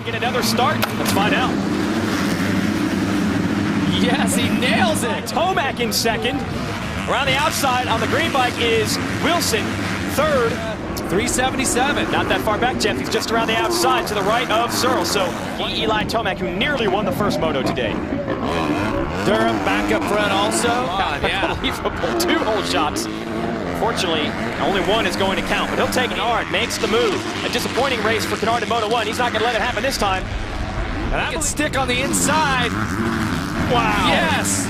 Get another start. Let's find out. Yes, he nails it. Tomac in second. Around the outside on the green bike is Wilson. Third, 377. Not that far back, Jeff. He's just around the outside to the right of Searle. So Eli Tomac, who nearly won the first moto today. Durham back up front also. Unbelievable. 2 hole shots. Fortunately, only one is going to count, but he'll take it hard, makes the move. A disappointing race for Kennard in Moto 1. He's not going to let it happen this time. And I can stick on the inside. Wow. Yes.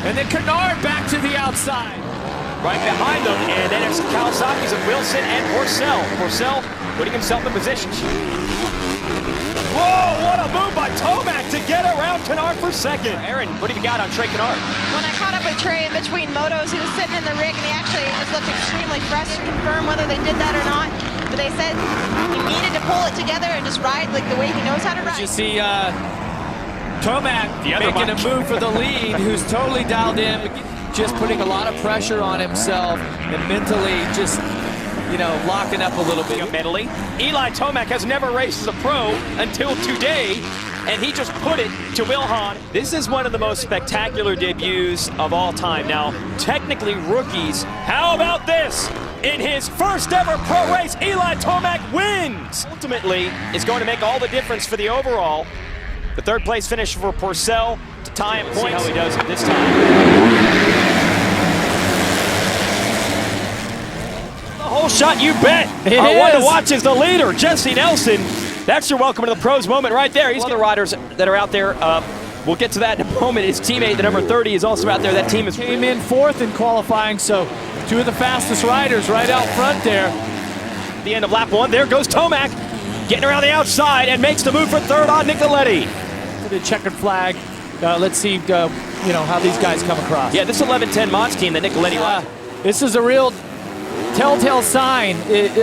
And then Kennard back to the outside. Right behind them, and then it's Kawasaki's of Wilson and Porcel. Porcel putting himself in position. Whoa, what a move by Tomac to get around Kennard for second. Aaron, what have you got on Trey Kennard? When I caught up with Trey in between motos, he was sitting in the rig, and he actually just looked extremely fresh to confirm whether they did that or not. But they said he needed to pull it together and just ride like the way he knows how to ride. You see Tomac making a move for the lead, who's totally dialed in, just putting a lot of pressure on himself and mentally just, you know, locking up a little bit. Mentally, Eli Tomac has never raced as a pro until today, and he just put it to Wilhan. This is one of the most spectacular debuts of all time. Now, technically rookies. How about this? In his first ever pro race, Eli Tomac wins. Ultimately, it's going to make all the difference for the overall. The third place finish for Porcel to tie him points. See how he does it this time. The whole shot, you bet. Our one to watch is the leader, Jesse Nelson. That's your welcome to the pros moment right there. He's other riders that are out there. We'll get to that in a moment. His teammate, the number 30, is also out there. That team is came in 4th in qualifying, so 2 of the fastest riders right out front there. The end of lap 1. There goes Tomac, getting around the outside and makes the move for 3rd on Nicoletti. The checkered flag. Let's see, you know, how these guys come across. Yeah, this 11-10 Mods team that Nicoletti this is a real telltale sign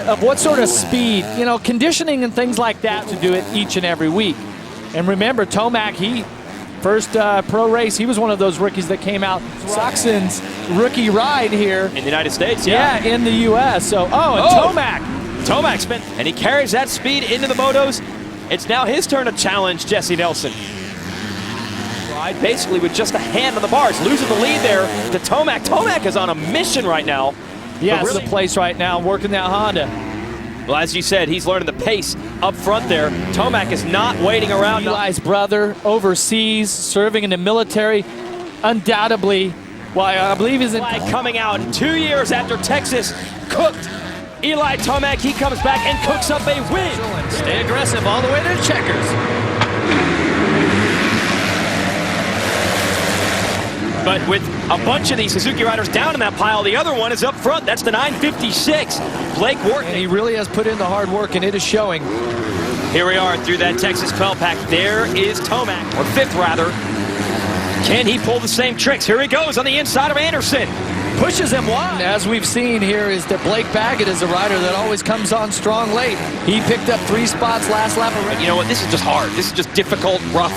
of what sort of speed, you know, conditioning and things like that to do it each and every week. And remember, Tomac, he first pro race, he was one of those rookies that came out. Roczen's rookie ride here in the United States. Yeah, in the U.S. So, Tomac. Tomac's been, and he carries that speed into the motos. It's now his turn to challenge Jesse Nelson. Ride basically with just a hand on the bars, losing the lead there to Tomac. Tomac is on a mission right now. Yeah, it's the place right now, working that Honda. Well, as you said, he's learning the pace up front there. Tomac is not waiting around. Eli's brother, overseas, serving in the military, undoubtedly. Well, I believe he's in coming out 2 years after Texas cooked Eli Tomac. He comes back and cooks up a win. Stay aggressive all the way to the checkers. But with a bunch of these Suzuki riders down in that pile, the other one is up front. That's the 956, Blake Wharton. And he really has put in the hard work, and it is showing. Here we are through that Texas 12 pack. There is Tomac, or 5th rather. Can he pull the same tricks? Here he goes on the inside of Anderson. Pushes him wide. As we've seen here is that Blake Baggett is a rider that always comes on strong late. He picked up 3 spots last lap already. You know what? This is just hard. This is just difficult, rough,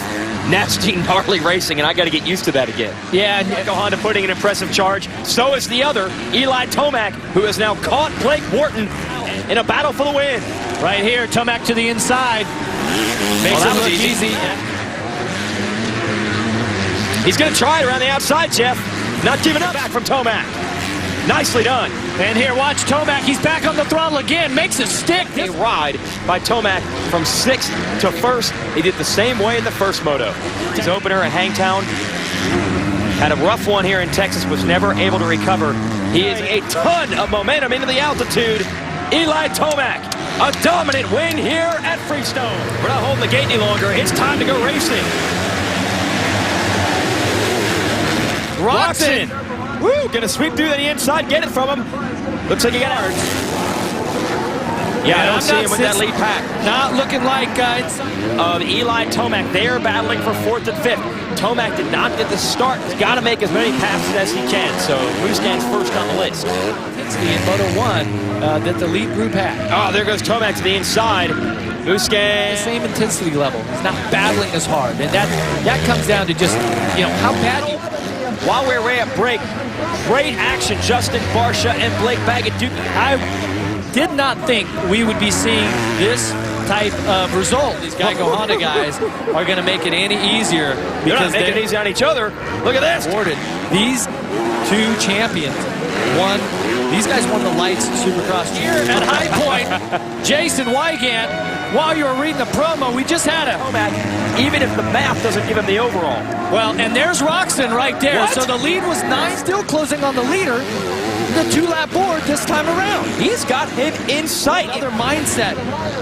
nasty, gnarly racing, and I got to get used to that again. Yeah, and Gieco Honda putting an impressive charge. So is the other, Eli Tomac, who has now caught Blake Wharton in a battle for the win. Right here, Tomac to the inside. Makes it look easy. He's going to try it around the outside, Jeff. Not giving up back from Tomac. Nicely done. And here, watch Tomac. He's back on the throttle again. Makes it stick. A ride by Tomac from 6th to 1st. He did the same way in the first moto. His opener at Hangtown. Had a rough one here in Texas. Was never able to recover. He is a ton of momentum into the altitude. Eli Tomac, a dominant win here at Freestone. We're not holding the gate any longer. It's time to go racing. Roczen. Woo, gonna sweep through the inside, get it from him. Looks like he got it. Yeah, I don't see him with that lead pack. Not looking like of Eli Tomac. They are battling for 4th and 5th. Tomac did not get the start. He's got to make as many passes as he can. So Musquin's first on the list. It's the Moto 1 that the lead group had. Oh, there goes Tomac to the inside. Musquin. The same intensity level. He's not battling as hard, and that comes down to just, you know, how bad you. While we're away at break, great action, Justin Barcia and Blake Baggett. I did not think we would be seeing this type of result. These Gieco Honda guys are going to make it any easier because they're making it easy on each other. Look at this. Awarded. These two champions won. These guys won the Lights Supercross here at High Point. Jason Wygant, while you were reading the promo, we just had a Tomac, even if the math doesn't give him the overall. Well, and there's Roczen right there. What? So the lead was 9, still closing on the leader. The 2-lap board this time around. He's got him in sight. Another mindset.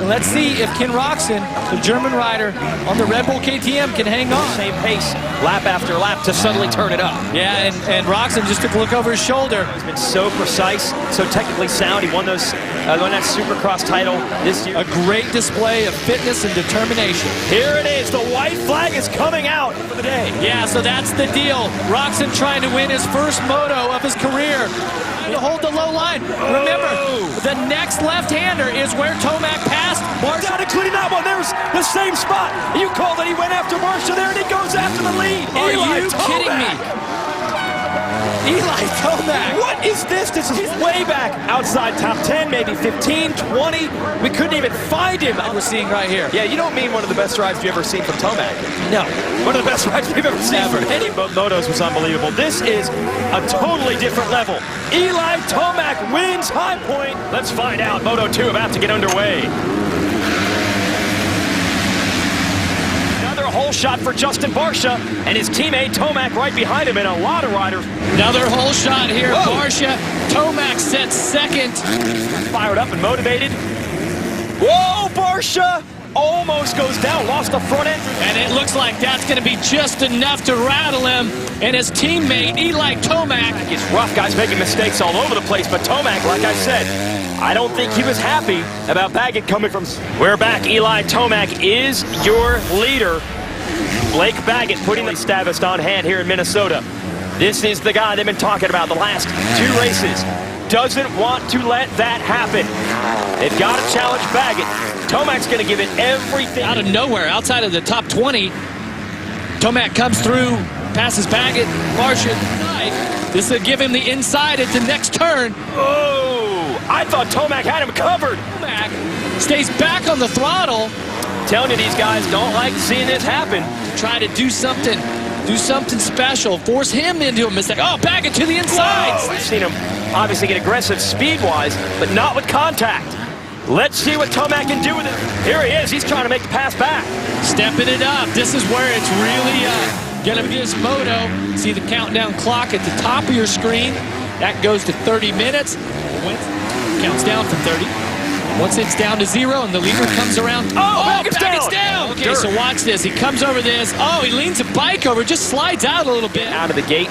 Let's see if Ken Roczen, the German rider on the Red Bull KTM, can hang on. Same pace, lap after lap, to suddenly turn it up. Yeah, and Roczen just took a look over his shoulder. He's been so precise, so technically sound. He won that Supercross title this year. A great display of fitness and determination. Here it is. The white flag is coming out for the day. Yeah, so that's the deal. Roczen trying to win his first moto of his career. To hold the low line. Remember, the next left-hander is where Tomac passed Barcia. Not including that one. There's the same spot. You called that he went after Barcia there, and he goes after the lead. Are you kidding me? Eli Tomac. What is this? This is way back outside top 10, maybe 15, 20. We couldn't even find him. We're seeing right here. Yeah, you don't mean one of the best rides you've ever seen from Tomac. No. One of the best rides we've ever seen from any motos was unbelievable. This is a totally different level. Eli Tomac wins High Point. Let's find out. Moto 2 about to get underway. Another hole shot for Justin Barcia and his teammate Tomac right behind him, and a lot of riders. Another hole shot here. Whoa. Barcia. Tomac sets second. Fired up and motivated. Whoa, Barcia almost goes down, lost the front end. And it looks like that's going to be just enough to rattle him. And his teammate, Eli Tomac. It's rough, guys making mistakes all over the place, but Tomac, like I said, I don't think he was happy about Baggett coming from. We're back. Eli Tomac is your leader. Blake Baggett putting the status on hand here in Minnesota. This is the guy they've been talking about the last 2 races. Doesn't want to let that happen. They've got to challenge Baggett. Tomac's going to give it everything. Out of nowhere, outside of the top 20, Tomac comes through, passes Baggett, Barcia. This will give him the inside at the next turn. Oh, I thought Tomac had him covered. Tomac stays back on the throttle. Telling you, these guys don't like seeing this happen. Try to do something special, force him into a mistake. Oh, Baggett to the inside. Whoa, we've seen him obviously get aggressive speed-wise, but not with contact. Let's see what Tomac can do with it. Here he is. He's trying to make the pass back. Stepping it up. This is where it's really going to be his moto. See the countdown clock at the top of your screen. That goes to 30 minutes. Counts down from 30. Once it's down to 0 and the leader comes around. Baggett's down. Okay, so watch this. He comes over this. Oh, he leans a bike over, just slides out a little bit. Out of the gate.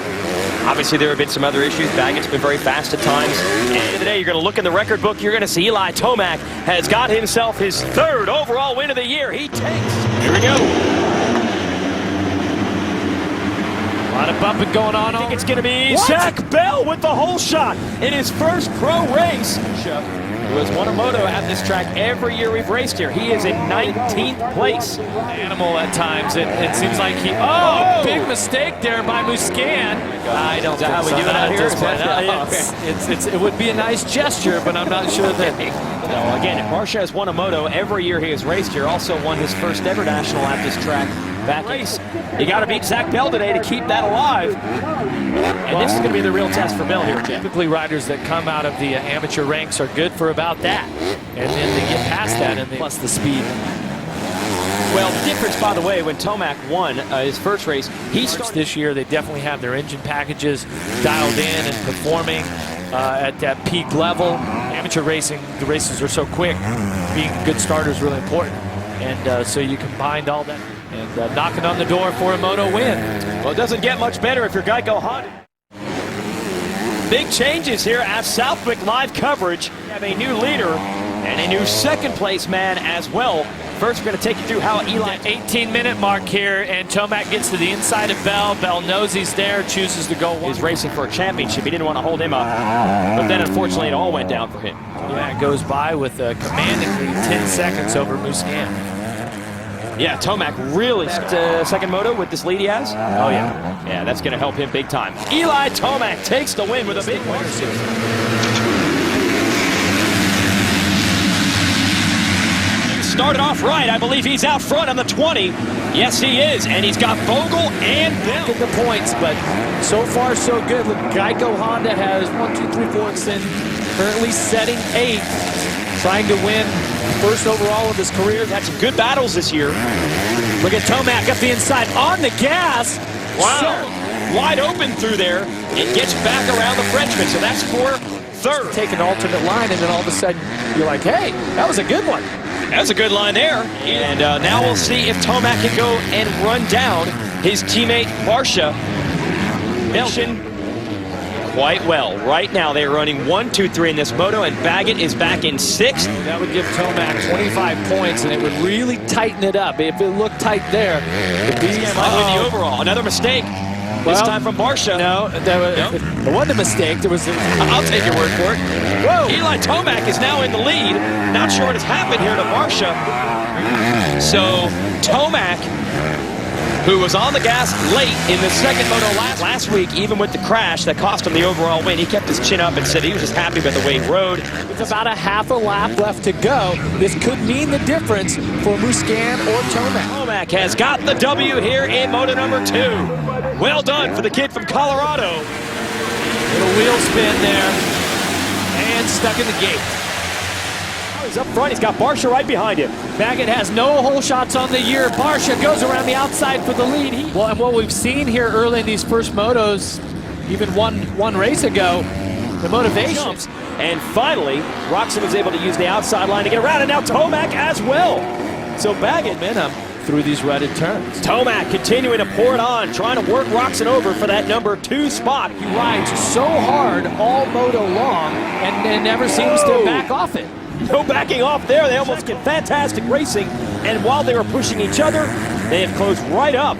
Obviously, there have been some other issues. Baggett's been very fast at times. At the end of the day, you're going to look in the record book. You're going to see Eli Tomac has got himself his 3rd overall win of the year. He takes. Here we go. A lot of bumping going on. I think it's going to be Zach Bell with the hole shot in his first pro race. Who has won a moto at this track every year we've raced here. He is in 19th place. Animal at times. It seems like he. Big mistake there by Musquin. I don't know how we do that here. It would be a nice gesture, but I'm not sure that. No, again, Barcia has won a moto every year he has raced here. Also won his first ever national at this track. Back race. You got to beat Zach Bell today to keep that alive. And this is going to be the real test for Bell here, Jeff. Typically, riders that come out of the amateur ranks are good for about that. And then they get past that, and plus the speed. Well, the difference, by the way, when Tomac won his first race, he started this year. They definitely have their engine packages dialed in and performing at that peak level. Amateur racing, the races are so quick. Being a good starter is really important. And so you combined all that. And knocking on the door for a moto win. Well, it doesn't get much better if you're Gieco Honda. Big changes here at Southwick live coverage. We have a new leader and a new 2nd place man as well. First, we're going to take you through how Eli. 18-minute mark here, and Tomac gets to the inside of Bell. Bell knows he's there, chooses to go. He's racing for a championship. He didn't want to hold him up. But then, unfortunately, it all went down for him. Yeah, it goes by with a commandingly 10 seconds over Musquin. Yeah, Tomac really second moto with this lead he has. Oh, yeah. Yeah, that's going to help him big time. Eli Tomac takes the win with a big win. started off right. I believe he's out front on the 20. Yes, he is, and he's got Vogel and Bill. Get the points, but so far so good. Look, Gieco Honda has 1, 2, 3, 4, and currently setting 8th, trying to win first overall of his career. He's had some good battles this year. Look at Tomac up the inside on the gas. Wow. So, wide open through there. It gets back around the Frenchman, so that's for third. take an alternate line, and then all of a sudden you're like, hey, that was a good one. That's a good line there. And now we'll see if Tomac can go and run down his teammate Barcia. Milton quite well. Right now they're running 1, 2, 3 in this moto, and Baggett is back in 6th. That would give Tomac 25 points, and it would really tighten it up. If it looked tight there, it'd be the overall. Another mistake. This time from Barcia. No, it wasn't a mistake. There was. I'll take your word for it. Whoa! Eli Tomac is now in the lead. Not sure what has happened here to Barcia. So Tomac, who was on the gas late in the second moto last week, even with the crash that cost him the overall win, he kept his chin up and said he was just happy with the way he rode. With about a half a lap left to go, this could mean the difference for Musquin or Tomac. Tomac has got the W here in moto number 2. Well done for the kid from Colorado. Little wheel spin there, and stuck in the gate. He's up front. He's got Barcia right behind him. Baggett has no hole shots on the year. Barcia goes around the outside for the lead. Well, and what we've seen here early in these first motos, even one race ago, the motivation. And finally, Roczen was able to use the outside line to get around, and now Tomac as well. So Baggett, momentum through these rutted turns. Tomac continuing to pour it on, trying to work Roczen over for that number 2 spot. He rides so hard all moto long and never seems to back off it. No backing off there. They almost get fantastic racing. And while they were pushing each other, they have closed right up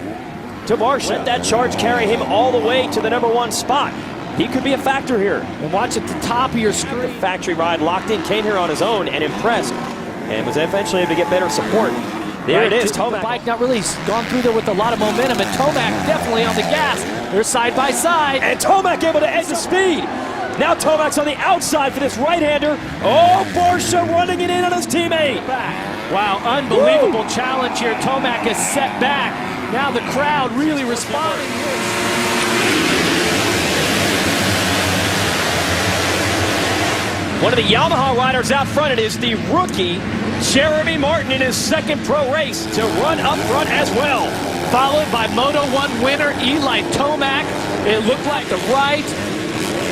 to Barcia. Let that charge carry him all the way to the number 1 spot. He could be a factor here. And watch at the top of your screen. The factory ride locked in, came here on his own and impressed, and was eventually able to get better support. There it is, Tomac. The bike not really gone through there with a lot of momentum, and Tomac definitely on the gas. They're side by side. And Tomac able to edge the speed. Now Tomac's on the outside for this right-hander. Oh, Barcia running it in on his teammate. Wow, unbelievable challenge here. Tomac is set back. Now the crowd really responding. One of the Yamaha riders out front, it is the rookie Jeremy Martin in his second pro race to run up front as well. Followed by Moto 1 winner Eli Tomac. It looked like the right,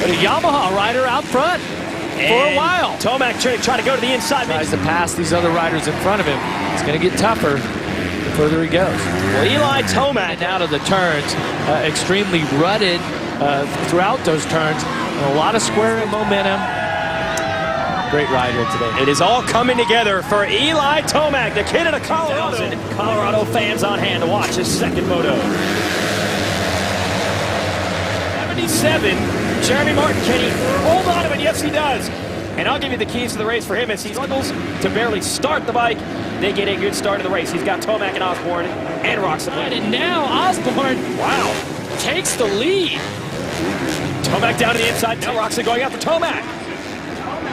but a Yamaha rider out front for a while. Tomac trying to go to the inside. Tries to pass these other riders in front of him. It's going to get tougher the further he goes. Well, Eli Tomac and out of the turns, extremely rutted throughout those turns. And a lot of square momentum. Great ride here today. It is all coming together for Eli Tomac, the kid out of Colorado. Colorado fans on hand to watch his second moto. 77, Jeremy Martin. Can he hold on to it? Yes, he does. And I'll give you the keys to the race for him as he struggles to barely start the bike. They get a good start of the race. He's got Tomac and Osborne and Roczen. And now Osborne, wow, takes the lead. Tomac down to the inside. Now Roczen going after Tomac.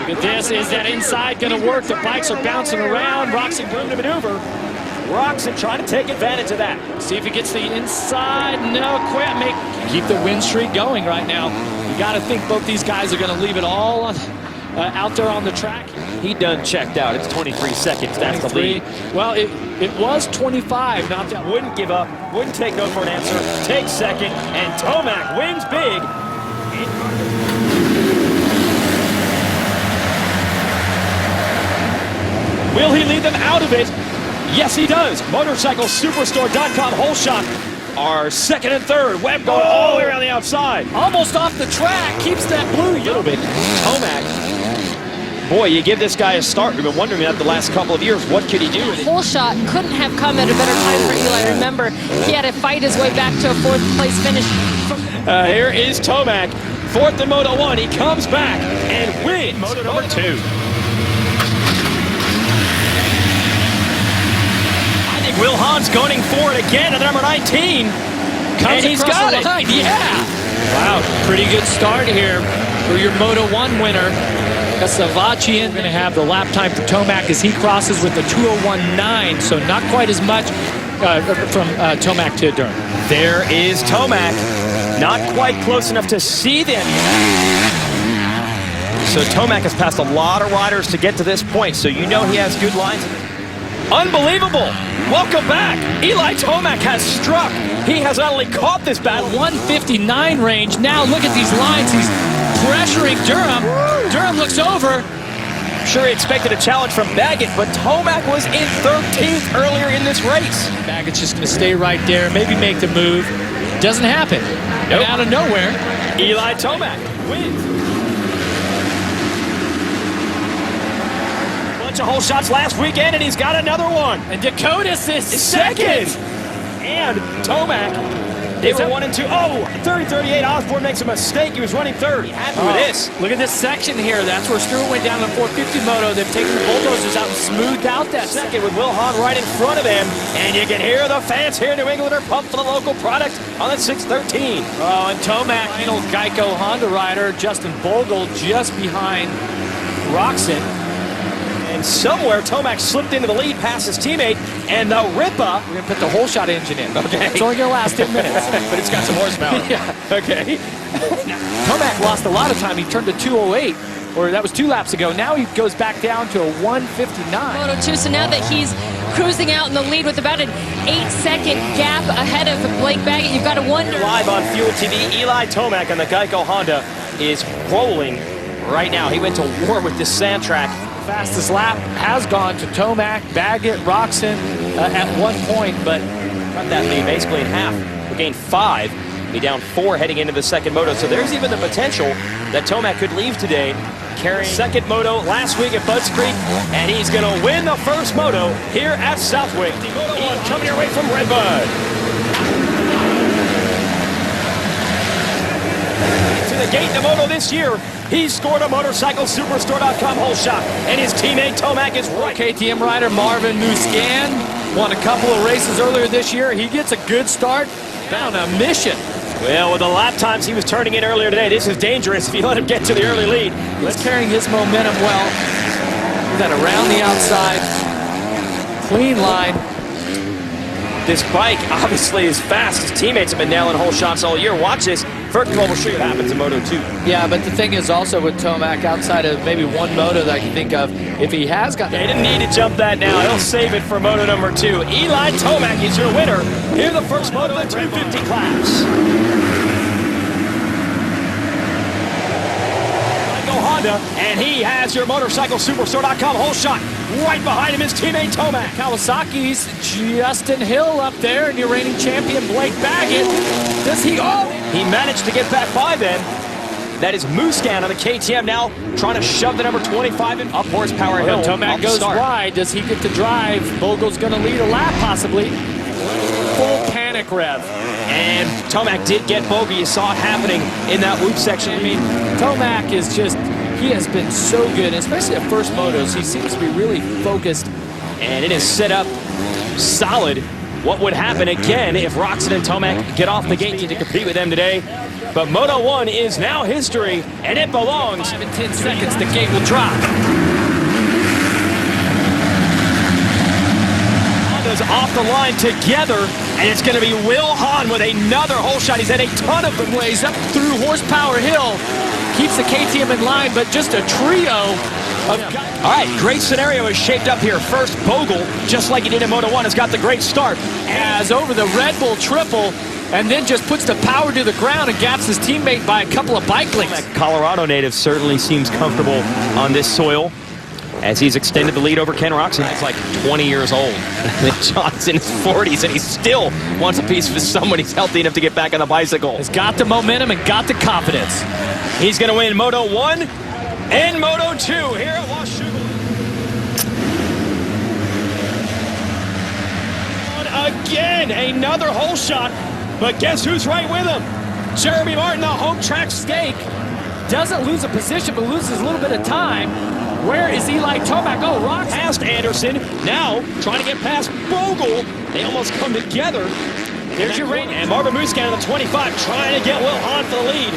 Look at this. Is that inside going to work? The bikes are bouncing around. Roczen room to maneuver. Roczen trying to take advantage of that. See if he gets the inside. No, quit. Keep the win streak going right now. You got to think both these guys are going to leave it all on, out there on the track. He done checked out. It's 23 seconds. That's the lead. Well, it was 25. Not that. Wouldn't give up. Wouldn't take no for an answer. Takes second. And Tomac wins big. Will he lead them out of it? Yes, he does. MotorcycleSuperstore.com whole shot are second and third. Webb going all the way around the outside. Almost off the track. Keeps that blue a little bit. Tomac. Boy, you give this guy a start. We've been wondering about the last couple of years. What could he do? Whole shot couldn't have come at a better time for Eli. Remember, he had to fight his way back to a 4th place finish. Here is Tomac. 4th in Moto 1. He comes back and wins Moto number 2. Will Hahn's going for it again at number 19. And he's got it. Yeah. Wow, pretty good start here for your Moto 1 winner. Kasavachian going to have the lap time for Tomac as he crosses with the 2:01.9, so not quite as much from Tomac to Durham. There is Tomac. Not quite close enough to see them. So Tomac has passed a lot of riders to get to this point, so you know he has good lines. Unbelievable! Welcome back! Eli Tomac has struck. He has not only caught this battle. 159 range. Now look at these lines. He's pressuring Durham. Durham looks over. I'm sure he expected a challenge from Baggett, but Tomac was in 13th earlier in this race. Baggett's just going to stay right there, maybe make the move. Doesn't happen. Nope. And out of nowhere, Eli Tomac wins. Bunch of whole shots last weekend, and he's got another one. and Dakotas is Second. And Tomac, they were 1 and 2. Oh, 30-38. Osborne makes a mistake. He was running third. Happy with this. Look at this section here. That's where Stewart went down to the 450 moto. They've taken the bulldozers out and smoothed out that Second with Will Hahn right in front of him. And you can hear the fans here in New England are pumped for the local product on the 613. Oh, and Tomac, final Geico Honda rider, Justin Bogle just behind Roczen. And somewhere Tomac slipped into the lead past his teammate, and the Ripa. We're going to put the whole shot engine in. Okay. It's only going to last 10 minutes. But it's got some horsepower. Yeah. Okay. Tomac lost a lot of time. He turned to 2:08, or that was 2 laps ago. Now he goes back down to a 1:59. Moto 2, so now that he's cruising out in the lead with about an 8-second gap ahead of Blake Baggett, you've got to wonder. Live on Fuel TV, Eli Tomac on the Geico Honda is rolling right now. He went to war with this sand track. Fastest lap has gone to Tomac, Baggett, Roczen at one point, but Cut that lead basically in half. We gained 5. Be down 4 heading into the second moto. So there's even the potential that Tomac could leave today carrying second moto last week at Budds Creek, and he's going to win the first moto here at Southwick. The Moto 1 coming your way from Redbud. To the gate in the moto this year, he scored a MotorcycleSuperstore.com whole shot, and his teammate Tomac is right. KTM rider Marvin Musquin won a couple of races earlier this year. He gets a good start, found a mission. Well, with the lap times he was turning in earlier today, this is dangerous if you let him get to the early lead. He's carrying his momentum well. Got around the outside, clean line. This bike obviously is fast. His teammates have been nailing whole shots all year. Watch this. First of all, we'll show you what happens in Moto 2. Yeah, but the thing is also with Tomac, outside of maybe one moto that I can think of, if he has got... They didn't need to jump that now. He'll save it for Moto number 2. Eli Tomac is your winner. Here's the first Moto in the 250 class. Geico Honda, and he has your MotorcycleSuperstore.com whole shot. Right behind him is teammate Tomac. Kawasaki's Justin Hill up there, and your reigning champion Blake Baggett. Does he... Oh! He managed to get back by them. That is Musquin on the KTM now, trying to shove the number 25 in up horsepower hill. Tomac goes wide. Does he get to drive? Bogle's going to lead a lap, possibly. Full panic rev. And Tomac did get bogey. You saw it happening in that whoop section. I mean, Tomac is just... He has been so good, especially at first motos. He seems to be really focused. And it is set up solid. What would happen again if Roczen and Tomac get off the gate to compete with them today? But Moto 1 is now history, and it belongs. 5 and 10 seconds, the gate will drop. Honda's off the line together, and it's going to be Will Hahn with another whole shot. He's had a ton of them. Ways up through Horsepower Hill. Keeps the KTM in line, but just a trio of guys. All right, great scenario is shaped up here. First, Bogle, just like he did in Moto 1, has got the great start. As over the Red Bull triple, and then just puts the power to the ground and gaps his teammate by a couple of bike lengths. That Colorado native certainly seems comfortable on this soil as he's extended the lead over Ken Roczen. He's like 20 years old. John's in his 40s, and he still wants a piece of someone. He's healthy enough to get back on the bicycle. Has got the momentum and got the confidence. He's going to win Moto 1 and Moto 2 here at Washougal. Again, another hole shot, but guess who's right with him? Jeremy Martin, the home track stake. Doesn't lose a position, but loses a little bit of time. Where is Eli Tomac? Oh, Roczen. Past Anderson, now trying to get past Bogle. They almost come together. There's your rating. And Marvin Musquin on the 25 trying to get Will Hahn for the lead.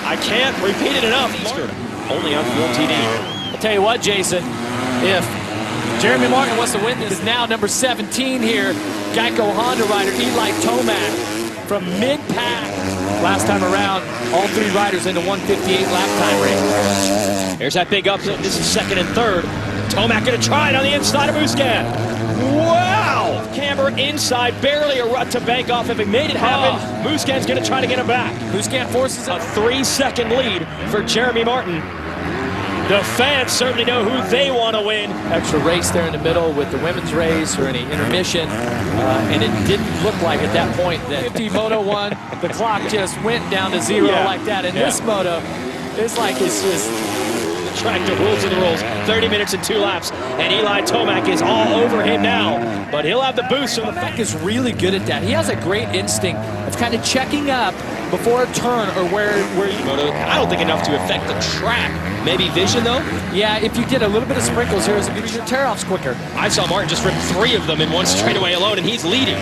I can't repeat it enough. only on Fuel TV. I'll tell you what, Jason, if Jeremy Martin wants to win this, is now number 17 here, Gieco Honda rider Eli Tomac from mid-pack. Last time around, all three riders in the 158 lap time range. Here's that big upset. This is second and third. Tomac going to try it on the inside of Musquin. Wow! Camber inside, barely a rut to bank off. If he made it happen, Musquin's going to try to get him back. Musquin forces A 3-second lead for Jeremy Martin. The fans certainly know who they want to win. extra race there in the middle with the women's race or any intermission, and it didn't look like at that point that 50 Moto 1, the clock just went down to zero like that. And this Moto, it's like it's just Tractor rules are the rules. 30 minutes and 2 laps, and Eli Tomac is all over him now. But he'll have the boost. So the Tomac is really good at that. He has a great instinct of kind of checking up before a turn or where you. Moto, I don't think enough to affect the track. Maybe vision though. Yeah, if you did a little bit of sprinkles here, your tear-offs quicker. I saw Martin just rip 3 of them in one straightaway alone, and he's leading.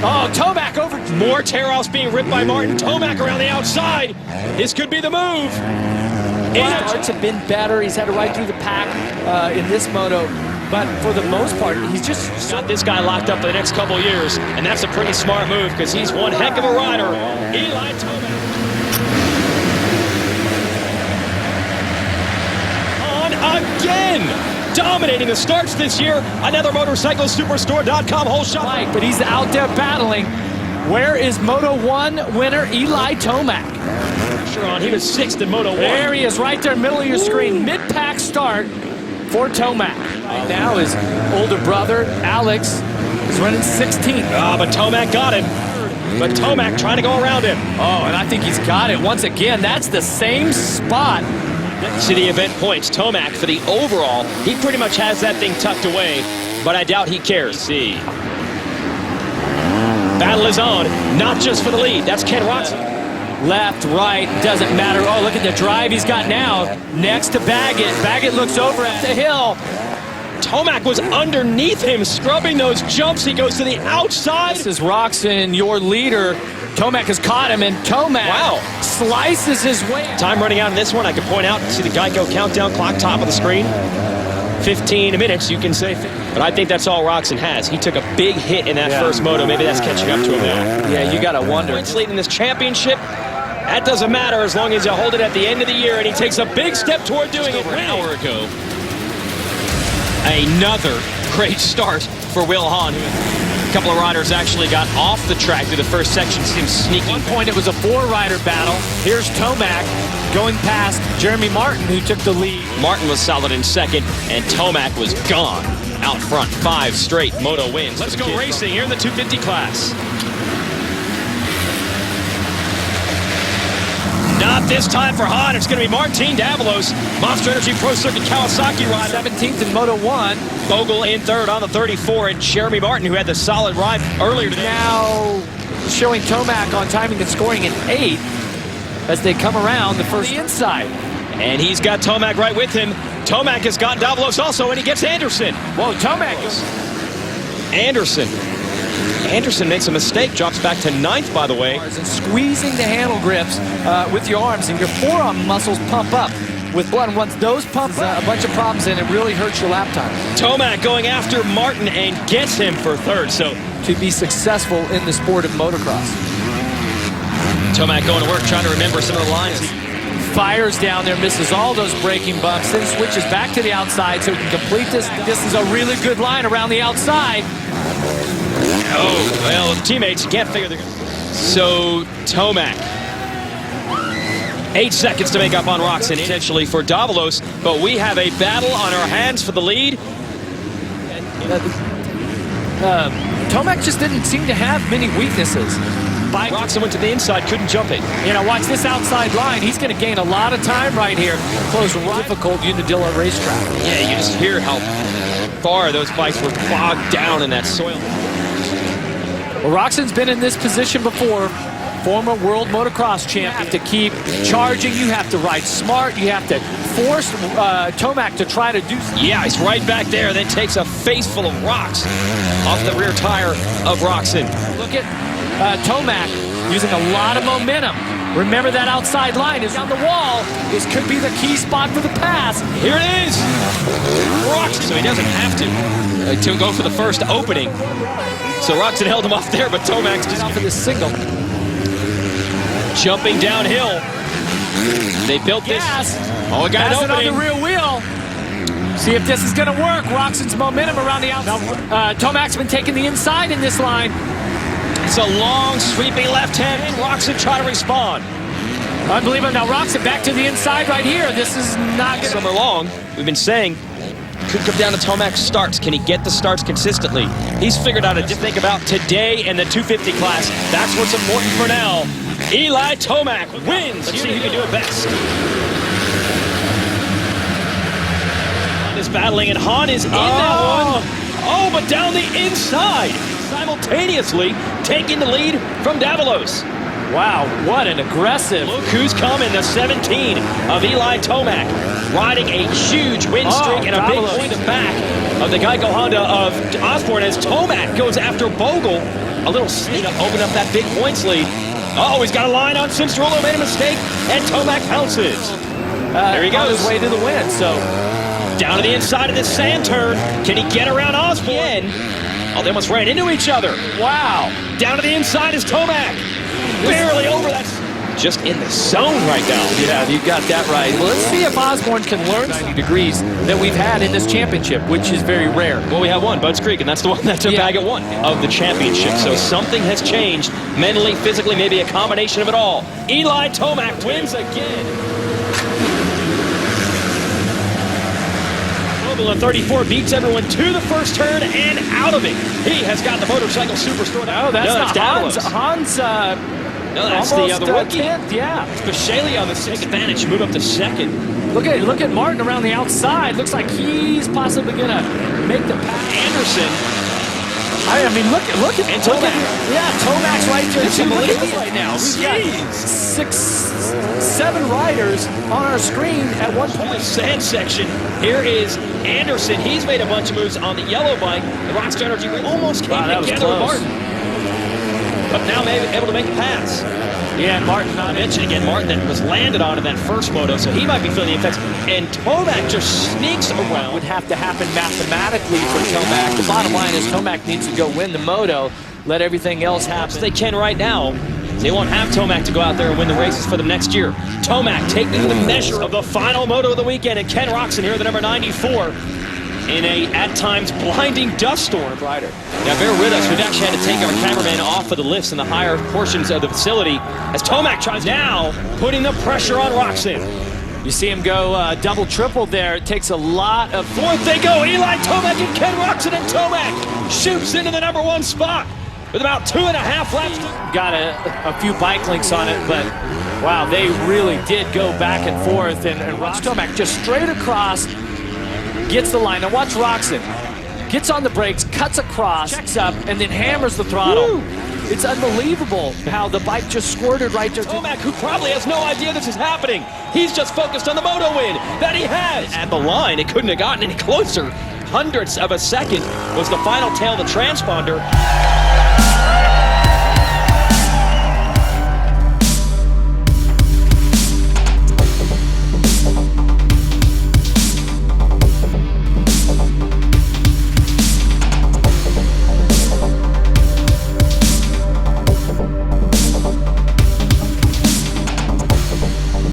Oh, Tomac over. More tear-offs being ripped by Martin. Tomac around the outside. This could be the move. Starts have been better. He's had to ride through the pack in this moto, but for the most part, he's just got this guy locked up for the next couple of years, and that's a pretty smart move because he's one heck of a rider. Eli Tomac. On again, dominating the starts this year. Another MotorcycleSuperstore.com whole shot. but he's out there battling. Where is Moto 1 winner Eli Tomac? On. He was 6th in Moto 1. There he is, right there, middle of your screen. Mid-pack start for Tomac. Right now, his older brother, Alex, is running 16th. But Tomac got him. But Tomac trying to go around him. Oh, and I think he's got it once again. That's the same spot. To the event points, Tomac for the overall, he pretty much has that thing tucked away, but I doubt he cares. See. Battle is on, not just for the lead. That's Ken Roczen. Left, right, doesn't matter. Oh, look at the drive he's got now. Next to Baggett. Baggett looks over at the hill. Tomac was underneath him, scrubbing those jumps. He goes to the outside. This is Roczen, your leader. Tomac has caught him, and Tomac slices his way. Time running out in this one. I can point out, see the Geico countdown clock top of the screen. 15 minutes, you can say. But I think that's all Roczen has. He took a big hit in that first moto. Maybe that's catching up to him now. Yeah, you got to wonder. Points lead in this championship. That doesn't matter as long as you hold it at the end of the year, and he takes a big step toward doing it. An hour ago. Another great start for Will Hahn. A couple of riders actually got off the track through the first section. Seems sneaky. At one point, it was a 4-rider battle. Here's Tomac going past Jeremy Martin, who took the lead. Martin was solid in second, and Tomac was gone out front. 5 straight Moto wins. Let's go racing here in the 250 class. Not this time for Hahn. It's going to be Martin Davalos, Monster Energy Pro Circuit Kawasaki rider. 17th in Moto 1. Bogle in third on the 34, and Jeremy Martin, who had the solid ride earlier today. Now showing Tomac on timing and scoring in 8th as they come around the first inside. And he's got Tomac right with him. Tomac has got Davalos also, and he gets Anderson. Whoa, Tomac. Anderson makes a mistake, drops back to 9th, by the way. And squeezing the handle grips with your arms, and your forearm muscles pump up with blood. And once those pump up, a bunch of problems, and it really hurts your lap time. Tomac going after Martin and gets him for 3rd. So to be successful in the sport of motocross. Tomac going to work, trying to remember some of the lines. Fires down there, misses all those braking bumps, then switches back to the outside so he can complete this. This is a really good line around the outside. Oh, well, his teammates can't figure the... So, Tomac. 8 seconds to make up on Roczen, essentially, for Davalos, but we have a battle on our hands for the lead. Tomac just didn't seem to have many weaknesses. Roczen went to the inside, couldn't jump it. You know, watch this outside line. He's going to gain a lot of time right here. Close difficult Unadilla racetrack. Yeah, you just hear how far those bikes were bogged down in that soil. Well, Roczen's been in this position before. Former world motocross champion. You have to keep charging. You have to ride smart. You have to force Tomac to try to do something. Yeah, he's right back there. Then takes a face full of rocks off the rear tire of Roczen. Look at Tomac using a lot of momentum Remember that outside line is on the wall. This could be the key spot for the pass. Here it is. Roczen, so he doesn't have to go for the first opening. So Roczen held him off there, but Tomac's just Out for this single. jumping downhill. They built this. Oh, it got Pass an it on opening. the rear wheel. See if this is going to work. Roczen's momentum around the outside. Tomac's been taking the inside in this line. It's a long, sweeping left hand. Roczen trying to respond. Unbelievable. Now Roczen back to the inside right here. This is not going to... Summer long, we've been saying, could come down to Tomac's starts. Can he get the starts consistently? He's figured out to think about today and the 250 class. That's what's important for now. Eli Tomac wins. Let's see who can do it best. Hahn is battling, and Hahn is in that one. Oh, but down the inside. Simultaneously taking the lead from Davalos. Wow, what an aggressive... Look who's coming, the 17 of Eli Tomac, riding a huge win streak and a big point of back of the Gieco Honda of Osborne as Tomac goes after Bogle. A little sneak to open up that big points lead. Oh, he's got a line on Simstrullo, made a mistake, and Tomac pounces. There he goes. On his way to the win, so... Down to the inside of this sand turn. Can he get around Osborne? Oh, they almost ran into each other. Wow. Down to the inside is Tomac. Barely over. That's just in the zone right now. Yeah, you got that right. Well, let's see if Osborne can learn 90 degrees that we've had in this championship, which is very rare. Well, we have one, Budds Creek, and that's the one that took Baggett won of the championship. So something has changed mentally, physically, maybe a combination of it all. Eli Tomac wins again. Mobile 34 beats everyone to the first turn and out of it. He has got the motorcycle superstore. Oh, that's not Hans. No, that's the other rookie. 10th, yeah. Spashali on the take advantage, move up to second. Look at Martin around the outside. Looks like he's possibly gonna make the pass. Anderson. I mean, look at And Tomac. Tomac's right there It's too. Look at unbelievable this right now. We've got 6, 7 riders on our screen at one The point. sand section. Here is Anderson. He's made a bunch of moves on the yellow bike. The Rockstar Energy almost came that was together with close. Martin. But now maybe able to make a pass. Yeah, and Martin I mentioned again Martin that was landed on in that first moto, so he might be feeling the effects. And Tomac just sneaks around. would have to happen mathematically for Tomac. The bottom line is Tomac needs to go win the moto, let everything else happen. They can right now. They won't have Tomac to go out there and win the races for them next year. Tomac taking the measure of the final moto of the weekend, and Ken Roczen here, the number 94. In a, at times, blinding dust storm. Rider. Now, bear with us. We've actually had to take our cameraman off of the lifts in the higher portions of the facility as Tomac tries now putting the pressure on Roczen. You see him go double, triple there. It takes a lot of... Fourth they go. Eli Tomac and Ken Roczen, and Tomac shoots into the number 1 spot with about 2.5 laps. Got a few bike links on it, but wow, they really did go back and forth. And watch Tomac just straight across, gets the line. Now watch Roczen. Gets on the brakes, cuts across, checks up, and then hammers the throttle. Woo! It's unbelievable how the bike just squirted right there. Tomac, who probably has no idea this is happening. He's just focused on the moto win that he has. At the line, it couldn't have gotten any closer. Hundredths of a second was the final tail of the transponder.